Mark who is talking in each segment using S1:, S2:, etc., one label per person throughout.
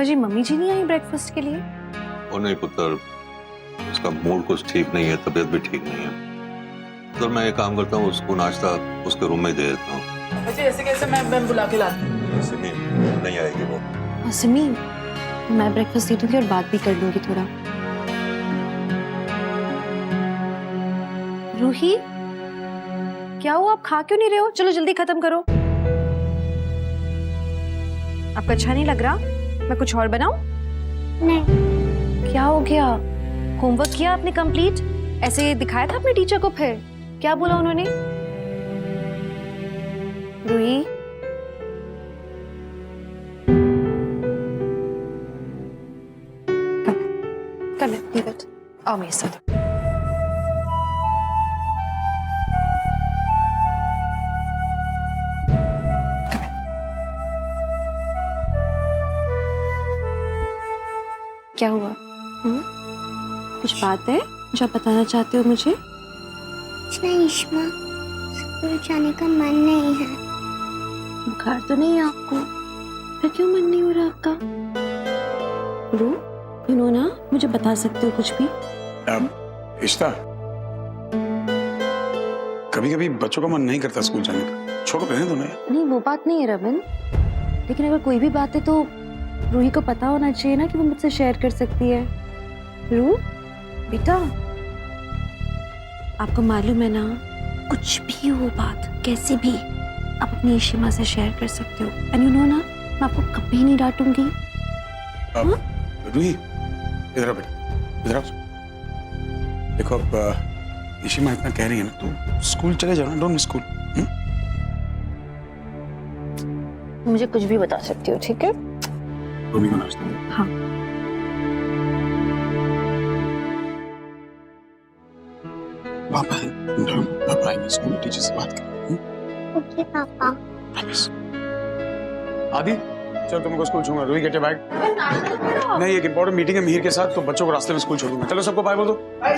S1: पापा जी मम्मी जी नहीं आई ब्रेकफास्ट के लिए?
S2: और नहीं पुत्र, उसका मूड कुछ ठीक नहीं है, तबीयत भी ठीक नहीं है। तो मैं एक काम करता हूँ, उसको नाश्ता उसके रूम में ही दे देता हूँ।
S3: मुझे ऐसे कैसे मैं बुला के लाती हूँ।
S2: ऐसे नहीं आएगी वो।
S1: सिमी, मैं ब्रेकफास्ट दे दूंगी और बात भी कर लूंगी थोड़ा। रूही, क्या हुआ, आप खा क्यों नहीं रहे हो? चलो जल्दी खत्म करो। आपको अच्छा नहीं लग रहा? मैं कुछ और बनाऊं?
S4: नहीं।
S1: क्या हो गया? होमवर्क किया आपने कंप्लीट? ऐसे दिखाया था अपने टीचर को? फिर क्या बोला उन्होंने? Ruhi, come here, leave it. आओ मेरे साथ। क्या हुआ? कुछ बात है जो आप बताना चाहते हो मुझे?
S4: नहीं इश्मा, स्कूल जाने का मन नहीं है।
S1: बुखार तो नहीं है आपको? फिर क्यों मन नहीं हो रहा आपका? रू, यू नो ना, मुझे बता सकते हो कुछ भी?
S5: इश्ता, कभी कभी बच्चों का मन नहीं करता स्कूल जाने का, छोड़ो रहने दो ना।
S1: नहीं वो बात नहीं है रविन, लेकिन अगर कोई भी बात है तो रूही को पता होना चाहिए ना कि वो मुझसे शेयर कर सकती है। रू बेटा, आपको मालूम है ना, कुछ भी हो बात कैसी भी, आप अपनी इशिमा से शेयर कर सकते हो। एंड यू नो ना, मैं आपको कभी नहीं डांटूंगी।
S5: रूही, इधर आ बेटा, इधर आ। देखो अब इशिमा इतना कह रही है ना, तो स्कूल चले जाओ ना, डोंट मिस स्कूल।
S1: मुझे कुछ भी बता सकती हो, ठीक है?
S5: रूही को नाश्ता दे।
S1: हाँ।
S5: पापा आएंगे, स्कूल टीचर से बात करें।
S4: ओके पापा।
S5: आदि, चलो तुमको स्कूल छोड़ूंगा। Roohi get your bag. नहीं, एक इंपॉर्टेंट मीटिंग है मिहिर के साथ, तो बच्चों को रास्ते में स्कूल छोड़ दूंगा। चलो सबको बाय बोल दो।
S1: Bye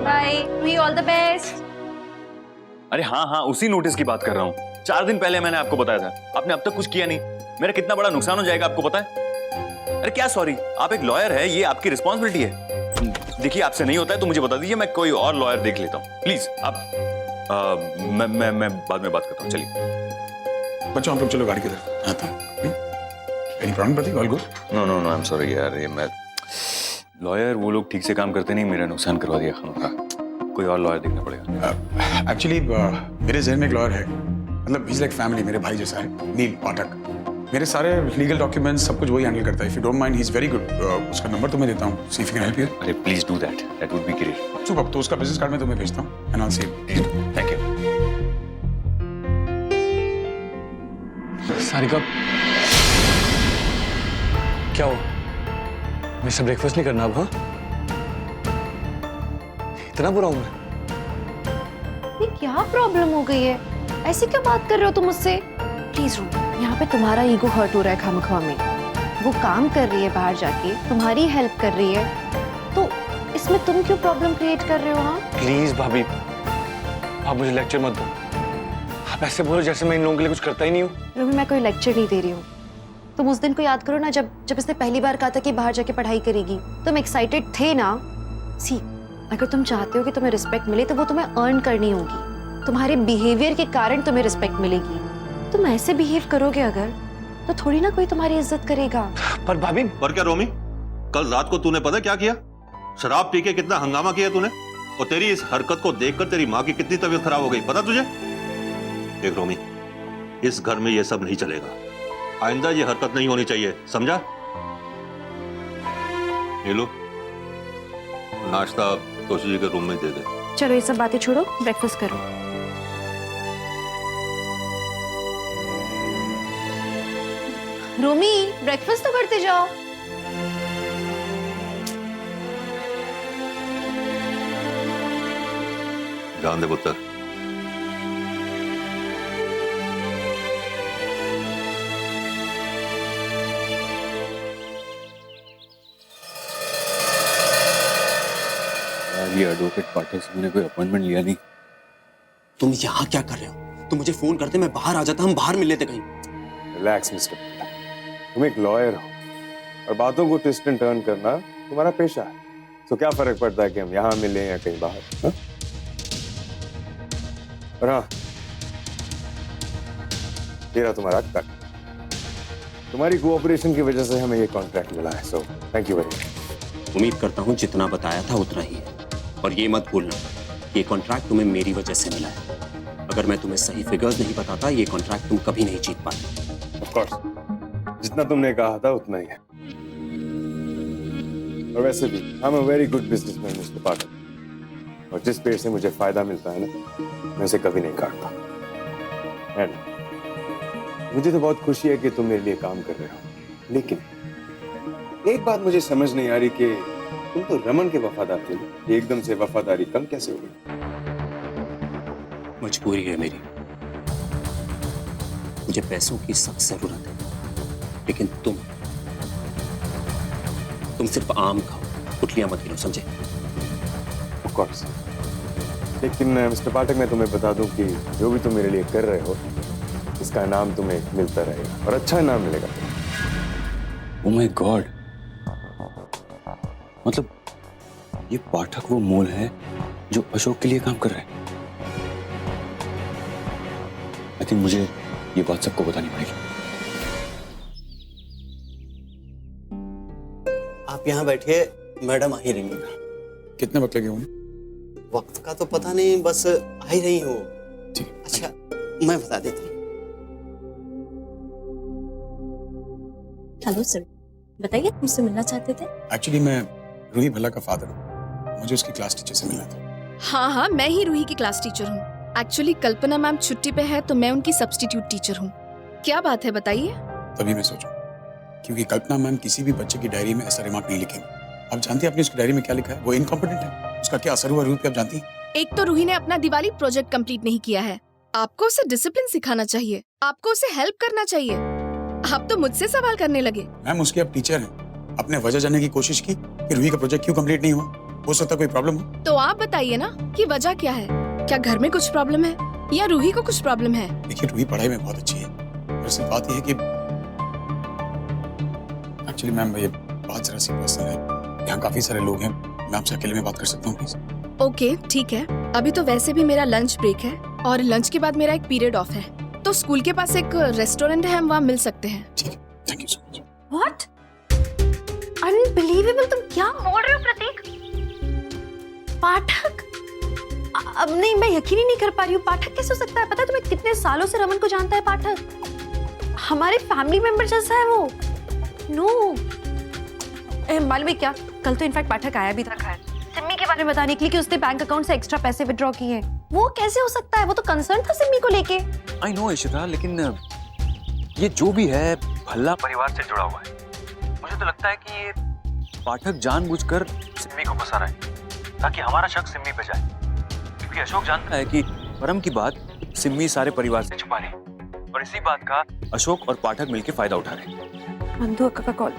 S1: bye, we all the best.
S6: अरे हाँ हाँ, उसी नोटिस की बात कर रहा हूँ। 4 दिन पहले मैंने आपको बताया था, आपने अब तक कुछ किया नहीं। मेरा कितना बड़ा नुकसान हो जाएगा आपको पता है? अरे क्या सॉरी, आप एक लॉयर है, ये आपकी रिस्पॉन्सिबिलिटी है। देखिए आपसे नहीं होता है तो मुझे बता दीजिए, मैं कोई और लॉयर देख लेता हूँ प्लीज। आप मैं बाद में बात करता हूँ, चलिए।
S5: बच्चों आप लोग चलो गाड़ी की तरफ। आता हूँ। Any problem Prateek? All good?
S6: No no no, I am sorry यार, ये मैं लॉयर, वो लोग ठीक से काम करते नहीं, मेरा नुकसान करवा दिया खामखा। कोई और लॉयर देखना पड़ेगा।
S5: एक्चुअली मेरे जहन में एक लॉयर है, मतलब he's like family, मेरे भाई जैसा है, नील पाठक। मेरे सारे लीगल डॉक्यूमेंट्स सब कुछ वही हैंडल करता है। If you don't mind, he is very good. उसका नंबर तुम्हें देता हूँ, see if you can help you.
S6: अरे please do that, that would be great.
S5: Super, तो उसका बिजनेस कार्ड मैं तुम्हें भेजता हूँ and I will see.
S6: Thank you.
S7: Sarika, क्या हो? मेरे से ब्रेकफास्ट नहीं करना अब? हाँ, इतना बुरा हूं मैं?
S1: ये क्या प्रॉब्लम हो गई है? ऐसे क्यों बात कर रहे हो तुम मुझसे? प्लीज रू, यहाँ पे तुम्हारा ईगो हर्ट हो रहा है खामखा में। वो काम कर रही है बाहर जाके, तुम्हारी हेल्प कर रही है, तो इसमें तुम क्यों प्रॉब्लम क्रिएट कर रहे हो? हाँ
S7: प्लीज भाभी, आप मुझे लेक्चर मत दो। आप ऐसे बोलो जैसे मैं इन लोगों के लिए कुछ करता ही नहीं हूँ।
S1: रूबी, मैं कोई लेक्चर नहीं दे रही हूँ। तुम उस दिन को याद करो ना, जब इसने पहली बार कहा था कि बाहर जाके पढ़ाई करेगी। तुम एक्साइटेड थे ना? सी, अगर तुम चाहते हो कि तुम्हें रिस्पेक्ट मिले तो वो तुम्हें अर्न करनी होगी। तुम्हारे बिहेवियर के कारण तुम्हें रिस्पेक्ट मिलेगी। तुम ऐसे बिहेव करोगे अगर, तो थोड़ी ना कोई तुम्हारी इज्जत करेगा।
S7: पर भाभी,
S2: पर क्या रोमी, कल रात को तूने पता क्या किया? शराब पी के कितना हंगामा किया तूने, और तेरी इस हरकत को देखकर तेरी माँ की कितनी तबीयत खराब हो गई पता तुझे? देख रोमी, इस घर में ये सब नहीं चलेगा। आइंदा ये हरकत नहीं होनी चाहिए, समझा? ये लो नाश्ता तोशी जी के रूम में दे दे।
S1: चलो ये सब बातें छोड़ो, ब्रेकफास्ट करो। रोमी, ब्रेकफास्ट तो करते जाओ।
S2: जान दे पुत्र,
S6: ये एडवोकेट पाठक से मैंने कोई अपॉइंटमेंट लिया नहीं।
S8: तुम यहाँ क्या कर रहे हो? तुम मुझे फोन करते, मैं बाहर आ जाता, हम बाहर मिल लेते कहीं।
S9: रिलैक्स मिस्टर, तुम एक लॉयर हो, और बातों को ट्विस्ट एंड टर्न करना तुम्हारा पेशा है। तो क्या फर्क पड़ता है कि हम यहाँ मिले या कहीं बाहर, हा? और हाँ, तेरा तुम्हारा कट, तुम्हारी कोऑपरेशन की वजह से हमें ये कॉन्ट्रैक्ट मिला है, so thank you very much.
S8: उम्मीद करता हूँ जितना बताया था उतना ही है, और ये मत भूलना ये कॉन्ट्रैक्ट तुम्हें मेरी वजह से मिला है। अगर मैं तुम्हें सही फिगर्स नहीं बताता ये कॉन्ट्रैक्ट तुम कभी नहीं जीत पाते।
S9: ऑफ कोर्स, जितना तुमने कहा था उतना ही है। और वैसे भी I am a very good businessman mister Pathak, और जिस पेड़ से मुझे फायदा मिलता है ना, मैं उसे कभी नहीं काटता। एंड मुझे तो बहुत खुशी है कि तुम मेरे लिए काम कर रहे हो, लेकिन एक बात मुझे समझ नहीं आ रही कि तुम तो रमन के वफादार थे, एकदम से वफादारी कम कैसे हो गई?
S8: मजबूरी है मेरी, मुझे पैसों की सख्त जरूरत है, लेकिन तुम सिर्फ आम खाओ, गुठलियां मत गिनो, समझे?
S9: ऑफ कोर्स, लेकिन मिस्टर पाठक मैं तुम्हें बता दूं कि जो भी तुम मेरे लिए कर रहे हो इसका इनाम तुम्हें मिलता रहेगा, और अच्छा इनाम मिलेगा।
S6: ओह माय गॉड, मतलब ये पाठक वो मोल है जो अशोक के लिए काम कर रहा है। आई थिंक मुझे ये बात सबको बतानी पड़ेगी।
S8: आप यहाँ बैठिए, मैडम आ ही रही हैं।
S5: कितने वक्त लगे होंगे?
S8: वक्त का तो पता नहीं, बस आ ही रही हो।
S5: ठीक।
S8: अच्छा, मैं बता देता हूँ।
S10: हेलो सर, बताइए मुझसे मिलना चाहते थे?
S5: एक्चुअली मैं रूही भल्ला का फादर हूँ, मुझे उसकी क्लास टीचर से मिलना था।
S11: हाँ हाँ, मैं ही रूही की क्लास टीचर हूँ। एक्चुअली कल्पना मैम छुट्टी पे है तो मैं उनकी सब्स्टिट्यूट टीचर हूँ। क्या बात है बताइए।
S5: तभी मैं सोचूं, क्योंकि कल्पना मैम किसी भी बच्चे की डायरी में ऐसा रिमार्क नहीं लिखेंगे। आप जानती हैं आपने उसकी डायरी में क्या लिखा है? वो इनकॉम्पिटेंट है। उसका क्या असर हुआ रूही पे आप जानती हैं?
S11: एक तो रूही ने अपना दिवाली प्रोजेक्ट कंप्लीट नहीं किया है। आपको उसे डिसिप्लिन सिखाना चाहिए, आपको उसे हेल्प करना चाहिए। आप तो मुझसे सवाल करने लगे।
S5: मैम उसके अब टीचर हैं, आपने वजह जानने की कोशिश की कि रूही का प्रोजेक्ट क्यों कंप्लीट नहीं हुआ? हो सकता कोई प्रॉब्लम हो।
S11: तो आप बताइए ना कि वजह क्या है। क्या घर में कुछ प्रॉब्लम है या रूही को कुछ प्रॉब्लम है?
S5: देखिए रूही पढ़ाई में बहुत अच्छी है, वैसे बात यह है कि एक्चुअली मैम ये बात जरा सी पर्सनल है, यहाँ काफी सारे लोग हैं, मैं आपसे अकेले में बात कर सकता हूँ प्लीज?
S11: ओके ठीक है। अभी तो वैसे भी मेरा लंच ब्रेक है और लंच के बाद मेरा एक पीरियड ऑफ है, तो स्कूल के पास एक रेस्टोरेंट है, हम वहाँ मिल सकते हैं।
S5: ठीक है, thank you so much.
S1: What? Unbelievable, तुम क्या बोल रहे हो प्रतीक? पाठक? अब नहीं, मैं यकीन ही नहीं कर पा रही हूँ। पाठक कैसे हो सकता है? पता है तुम्हें कितने सालों से रमन को जानता है पाठक? हमारे फैमिली मेंबर जैसा है वो। नो, मालूम है क्या, कल तो इनफैक्ट पाठक आया भी था घर सिम्मी के बारे में बताने के लिए कि उसने बैंक अकाउंट से एक्स्ट्रा पैसे विड्रॉ किए हैं। वो कैसे हो सकता है? वो तो कंसर्न था सिम्मी को लेके।
S6: आई नो इशिता, लेकिन ये जो भी है भल्ला परिवार से जुड़ा हुआ है। मुझे तो लगता है कि ये पाठक जानबूझकर सिम्मी को फंसा रहा है ताकि हमारा शक सिम्मी पे जाए, क्योंकि अशोक जानता है कि परम की बात सिम्मी सारे परिवार से छुपा रही है, और इसी बात का अशोक और पाठक मिलकर फायदा उठा रहे हैं।
S1: मंदू अक्का का कॉल।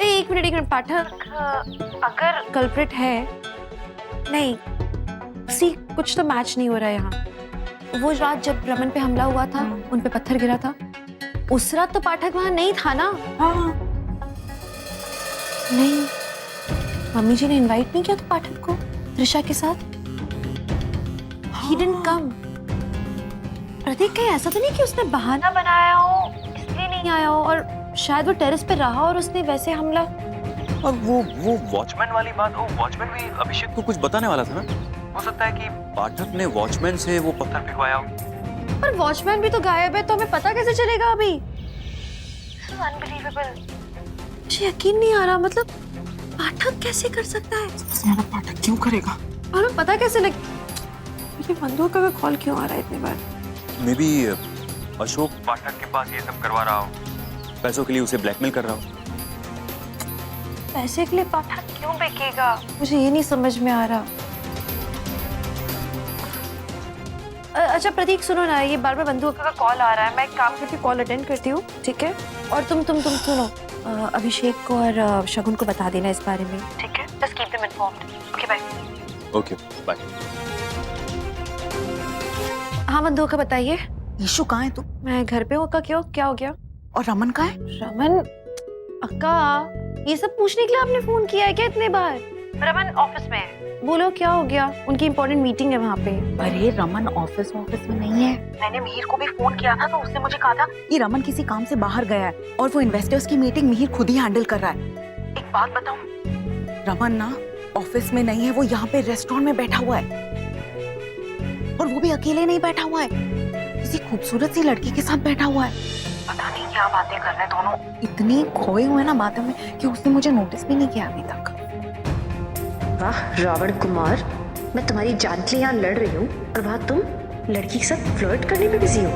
S1: एक मिनट, पाठक अगर कल्प्रिट है, नहीं सी कुछ तो मैच नहीं हो रहा है यहाँ। वो रात जब रमन पे हमला हुआ था, उन पे पत्थर गिरा था, उस रात तो पाठक वहां नहीं था ना? हाँ नहीं, मम्मी जी ने इनवाइट नहीं किया था पाठक को त्रिशा के साथ। He didn't come। प्रतीक कहीं ऐसा तो नहीं कि उसने बहाना बनाया हो इसलिए नहीं आया हो, और शायद वो टेरेस पे रहा और उसने वैसे हमला।
S6: और वो वॉचमैन वाली बात, वो वॉचमैन भी अभिषेक को कुछ बताने वाला था ना। हो सकता है कि पाठक ने वॉचमैन से वो पत्थर फेंकवाया हो।
S1: पर वॉचमैन भी तो गायब है, तो हमें पता कैसे चलेगा अभी? अनबिलीवेबल, मुझे यकीन नहीं आ रहा। मतलब पाठक कैसे कर सकता है?
S3: पाठक क्यों करेगा?
S1: और हमें पता कैसे लग? ये बंदूक का कॉल क्यों आ रहा है इतनी बार?
S6: मे बी अशोक पाठक के पास ये सब करवा रहा हो, पैसों के लिए उसे ब्लैकमेल कर रहा हो।
S1: पैसे के लिए पाठक क्यों बेचेगा? मुझे ये नहीं समझ में आ रहा। अच्छा प्रतीक सुनो ना, ये बार बार बंदूक का कॉल आ रहा है, मैं एक काम करती हूँ, कॉल अटेंड करती हूँ, ठीक है? और तुम सुनो, अभिषेक को और शगुन को बता देना इस बारे में, ठीक है? Just keep them informed. Okay bye.
S6: Okay bye.
S1: हाँ बंदूक का बताइए।
S3: ईशु कहाँ है तू?
S1: मैं घर पे हूँ। अक्का क्यों, क्या हो गया?
S3: और रमन कहाँ है?
S1: रमन अक्का ये सब पूछने के लिए आपने फोन किया है क्या इतने बार? रमन ऑफिस में है। बोलो क्या हो गया? उनकी इंपॉर्टेंट मीटिंग है वहाँ पे।
S3: अरे रमन ऑफिस में नहीं है। मैंने मिहिर को भी फोन किया था तो उसने मुझे कहा था कि रमन किसी काम से बाहर गया है और वो इन्वेस्टर्स की मीटिंग मिहिर खुद ही हैंडल कर रहा है। एक बात बताऊं, रमन ना ऑफिस में नहीं है, वो यहाँ पे रेस्टोरेंट में बैठा हुआ है और वो भी अकेले नहीं बैठा हुआ है, किसी खूबसूरत सी लड़की के साथ बैठा हुआ है। पता नहीं क्या बातें कर रहे दोनों, इतनी खोए हुए ना बातों में कि उसने मुझे नोटिस भी नहीं किया अभी तक।
S1: वाह रावण कुमार, मैं तुम्हारी जान के लिए यहाँ लड़ रही हूँ और वहाँ तुम लड़की के साथ फ्लर्ट करने में बिजी हो।